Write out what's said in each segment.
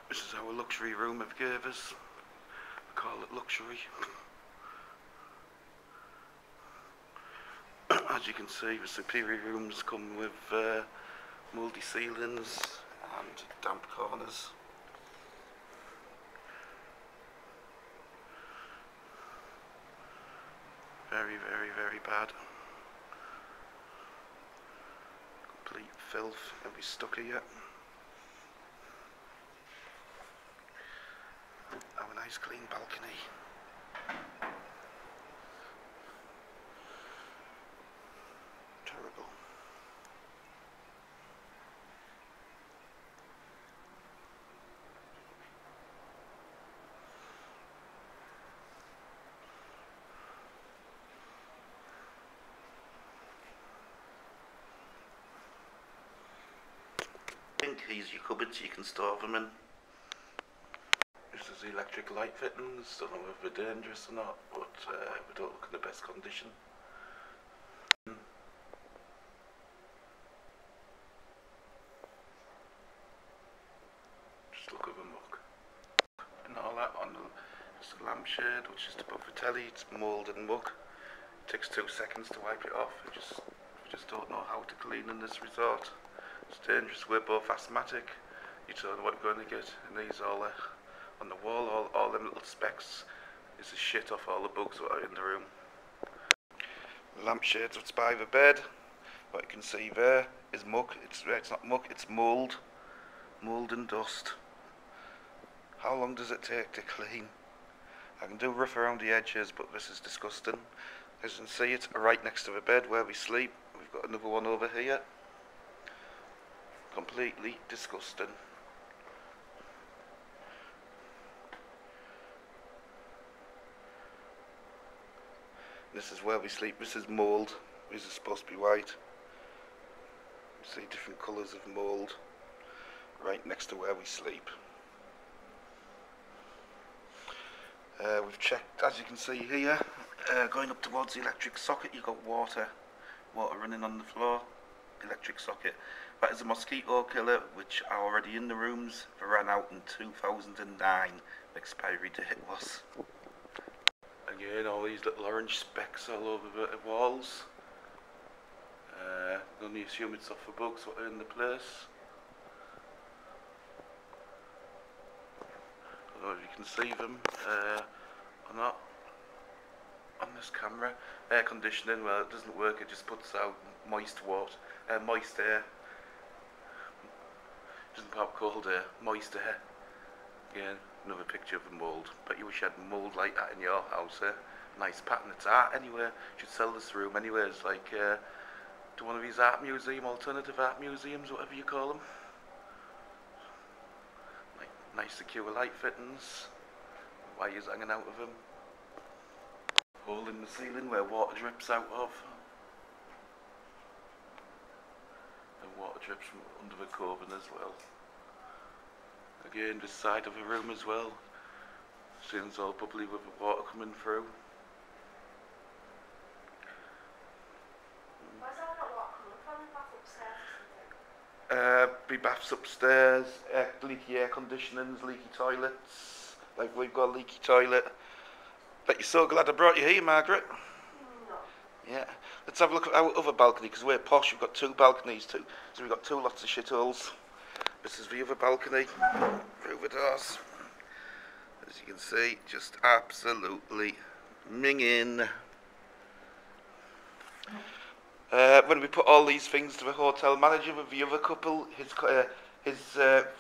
This is our luxury room they've gave us. We call it luxury. As you can see, the superior rooms come with mouldy ceilings and damp corners. Very, very, very bad. Complete filth, and we stuck here. Have a nice clean balcony. Terrible. Here's your cupboards, you can store them in. This is the electric light fittings. Don't know if they're dangerous or not, but we don't look in the best condition. Just look at the muck. And all that on the lampshade, which is above the telly. It's mould and muck. It takes 2 seconds to wipe it off. We just don't know how to clean in this resort. It's dangerous. We're both asthmatic. You don't know what you're going to get. And these all on the wall, all them little specks is the shit off all the bugs that are in the room. The lampshades that's by the bed. What you can see there is muck. It's not muck, it's mould. Mould and dust. How long does it take to clean? I can do rough around the edges, but this is disgusting. As you can see, it's right next to the bed where we sleep. We've got another one over here. Completely disgusting. This is where we sleep. This is mould. These are supposed to be white. You see different colours of mould right next to where we sleep. We've checked, as you can see here, going up towards the electric socket, you've got water running on the floor. Electric socket. That is a mosquito killer, which are already in the rooms. They ran out in 2009. The expiry date was. Again, all these little orange specks all over the walls. Only assume it's off the bugs that are in the place. I don't know if you can see them or not on this camera. Air conditioning, well, it doesn't work. It just puts out moist water, moist air. It doesn't put out cold air, moist air. Again, another picture of the mould. But you wish you had mould like that in your house, eh? Nice pattern. It's art anywhere. You should sell this room anywhere. It's like to one of these art museum, alternative art museums, whatever you call them. Like nice secure light fittings. Wires hanging out of them. Hole in the ceiling where water drips out of. And water drips from under the coving as well. Again, this side of the room as well. Ceiling's all bubbly with the water coming through. Where's all that water coming from? The bath upstairs or something? Be baths upstairs, leaky air conditionings, leaky toilets. Like we've got a leaky toilet. Bet you're so glad I brought you here, Margaret. No. Yeah. Let's have a look at our other balcony, because we're posh. We've got 2 balconies too. So we've got 2 lots of shitholes. This is the other balcony. Through the doors. As you can see, just absolutely minging. When we put all these things to the hotel manager with the other couple, his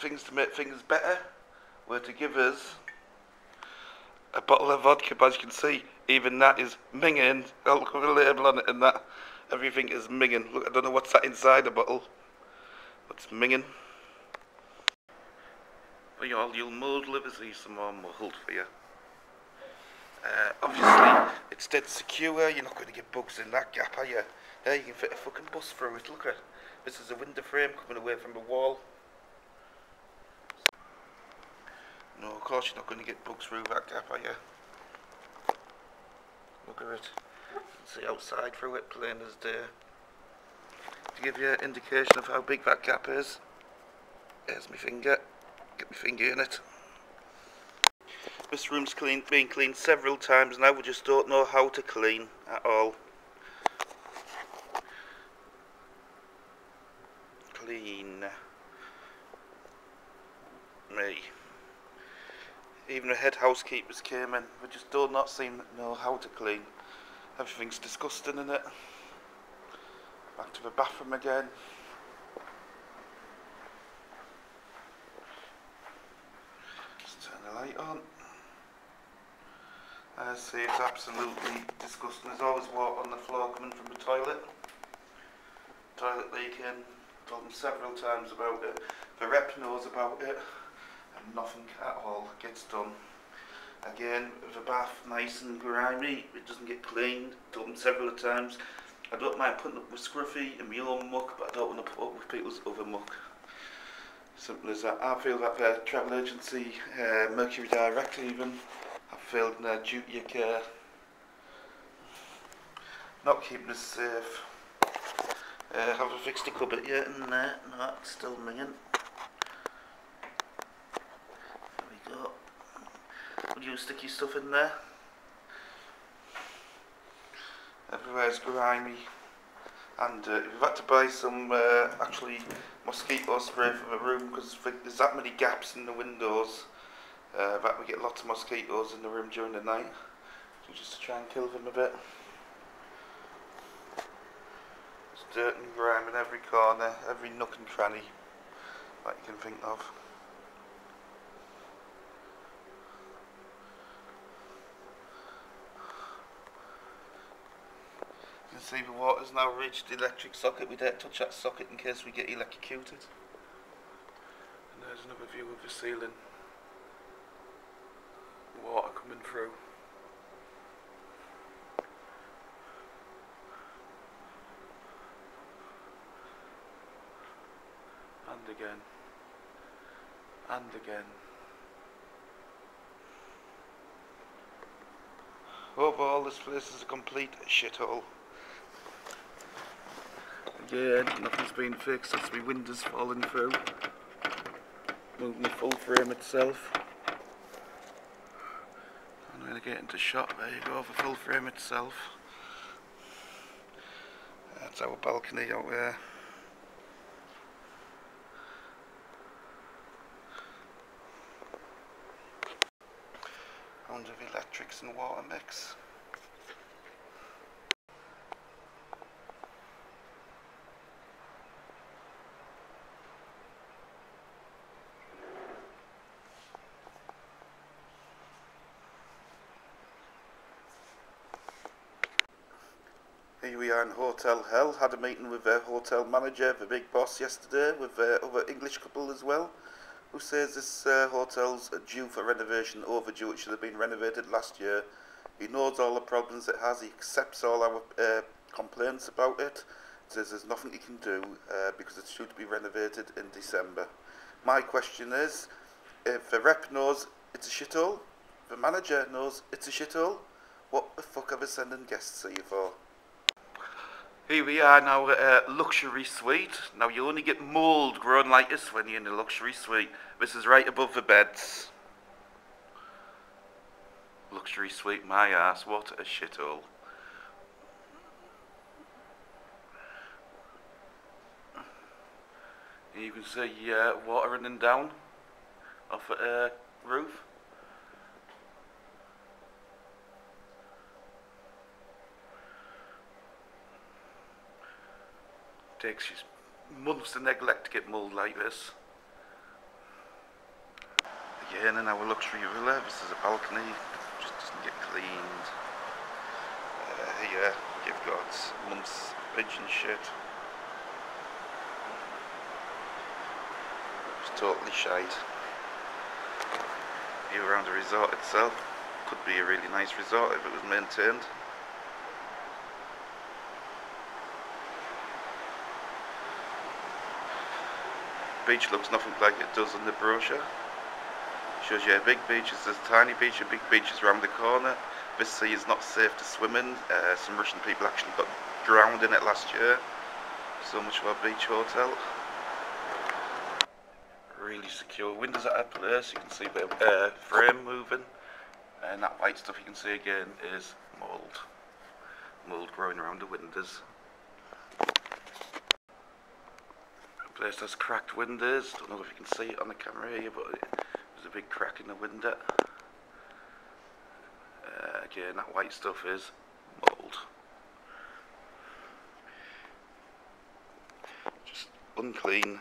things to make things better were to give us a bottle of vodka. But as you can see, even that is minging. I'll look at the label on it, and that everything is minging. Look, I don't know what's that inside the bottle. What's minging? For you all, you'll mould livers, here's some more mould for you. Obviously, it's dead secure. You're not going to get bugs in that gap, are you? Yeah, you can fit a fucking bus through it. Look at it. This is a window frame coming away from the wall. No, of course you're not going to get bugs through that gap, are you? Look at it. You can see outside through it, plain as day. To give you an indication of how big that gap is, here's my finger. Get my finger in it. This room's been cleaned several times now, we just don't know how to clean at all. Clean. Me. Even the head housekeepers came in, we just do not seem to know how to clean. Everything's disgusting in it. Back to the bathroom again. Just turn the light on. As I say, it's absolutely disgusting. There's always water on the floor coming from the toilet. Toilet leaking. Told them several times about it. The rep knows about it, and nothing at all gets done. Again, the bath nice and grimy. It doesn't get cleaned. Told them several times. I don't mind putting up with scruffy and my own muck, but I don't want to put up with people's other muck. Simple as that. I feel that the travel agency, Mercury Direct even, have failed in their duty of care. Not keeping us safe. Have I fixed the cupboard yet in there? No, it's still minging. There we go. Would you sticky stuff in there? Everywhere's grimy. And we've had to buy some actually mosquito spray for the room because there's that many gaps in the windows that we get lots of mosquitoes in the room during the night. So just to try and kill them a bit. There's dirt and grime in every corner, every nook and cranny that you can think of. You can see the water's now reached the electric socket. We don't touch that socket in case we get electrocuted. And there's another view of the ceiling. Water coming through. And again. And again. Overall, this place is a complete shithole. Again, nothing's been fixed. That's my windows falling through. Moving the full frame itself. I'm going to get into shot. There you go, the full frame itself. That's our balcony out there. Under the electrics and water mix. Here we are in Hotel Hell. Had a meeting with the hotel manager, the big boss, yesterday, with other English couple as well, who says this hotel's due for renovation, overdue. It should have been renovated last year. He knows all the problems it has. He accepts all our complaints about it. Says there's nothing he can do because it's due to be renovated in December. My question is, if the rep knows it's a shithole, the manager knows it's a shithole, what the fuck are they sending guests here for? Here we are now at a luxury suite. Now you only get mould growing like this when you're in a luxury suite. This is right above the beds. Luxury suite, my ass, what a shithole. You can see water running down off the roof. Takes you months to neglect to get mould like this. Again, in our luxury villa, this is a balcony, just doesn't get cleaned. Here you've got months pigeon shit. It's totally shite. View around the resort itself, could be a really nice resort if it was maintained. Beach looks nothing like it does in the brochure. Shows you a big beach, there's a tiny beach, a big beach is around the corner. This sea is not safe to swim in. Some Russian people actually got drowned in it last year. So much for a beach hotel. really secure. Windows at that place, you can see a bit of frame moving, and that white stuff you can see again is mould. Mould growing around the windows. The place has cracked windows. Don't know if you can see it on the camera here, but there's a big crack in the window. Again, that white stuff is mould. Just unclean.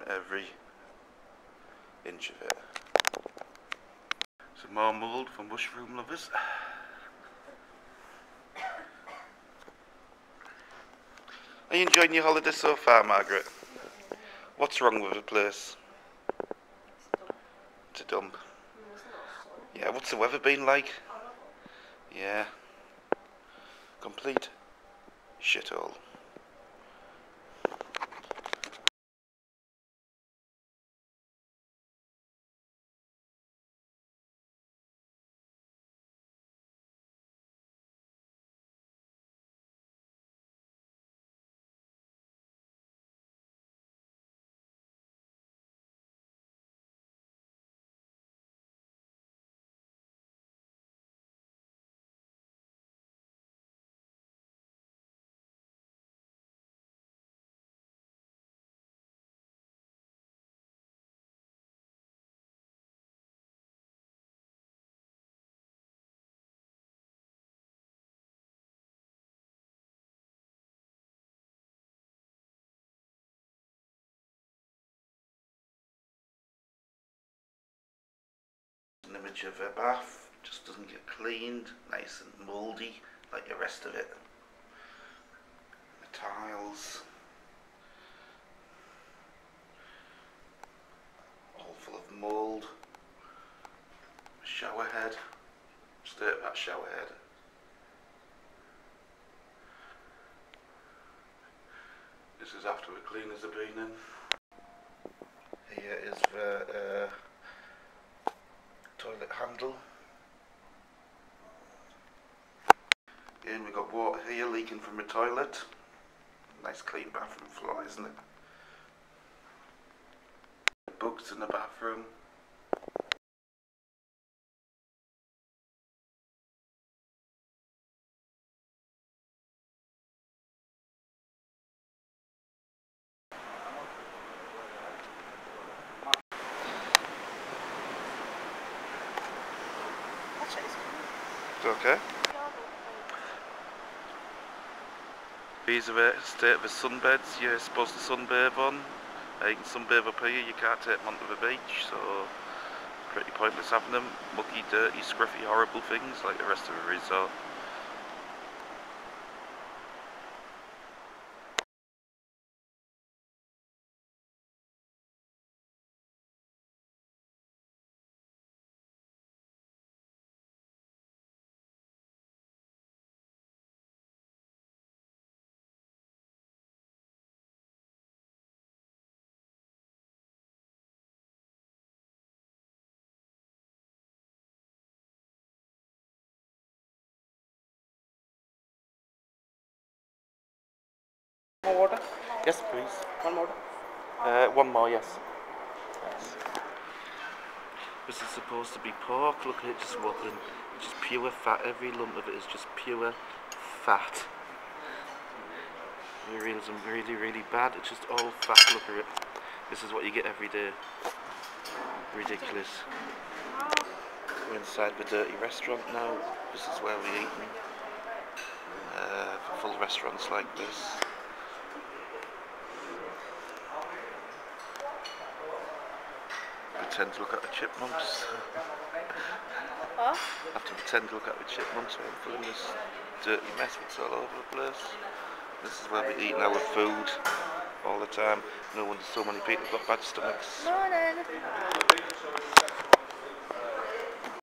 Every inch of it. Some more mould for mushroom lovers. Are you enjoying your holiday so far, Margaret? What's wrong with the place? It's a dump. Yeah, what's the weather been like? Yeah. Complete shithole. An image of a bath, just doesn't get cleaned, nice and mouldy like the rest of it. The tiles, all full of mould. Shower head, state of that shower head. This is after the cleaners have been in. Here is the toilet handle. Again, we've got water here leaking from the toilet. Nice clean bathroom floor, isn't it? Bugs in the bathroom. It's okay. These are the state of the sunbeds you're supposed to sunbathe on. You can sunbathe up here, you can't take them onto the beach, so pretty pointless having them. Mucky, dirty, scruffy, horrible things like the rest of the resort. More water? Yes, please. One more? One more, yes. This is supposed to be pork. Look at it just wobbling. It's just pure fat. Every lump of it is just pure fat. The realism really, really bad. It's just all fat. Look at it. This is what you get every day. Ridiculous. We're inside the dirty restaurant now. This is where we're eating. For full restaurants like this. Pretend to look at the chipmunks. What? I have to pretend to look at the chipmunks when I'm filling this dirty mess that's all over the place. This is where we're eating our food all the time. No wonder so many people have got bad stomachs. Morning.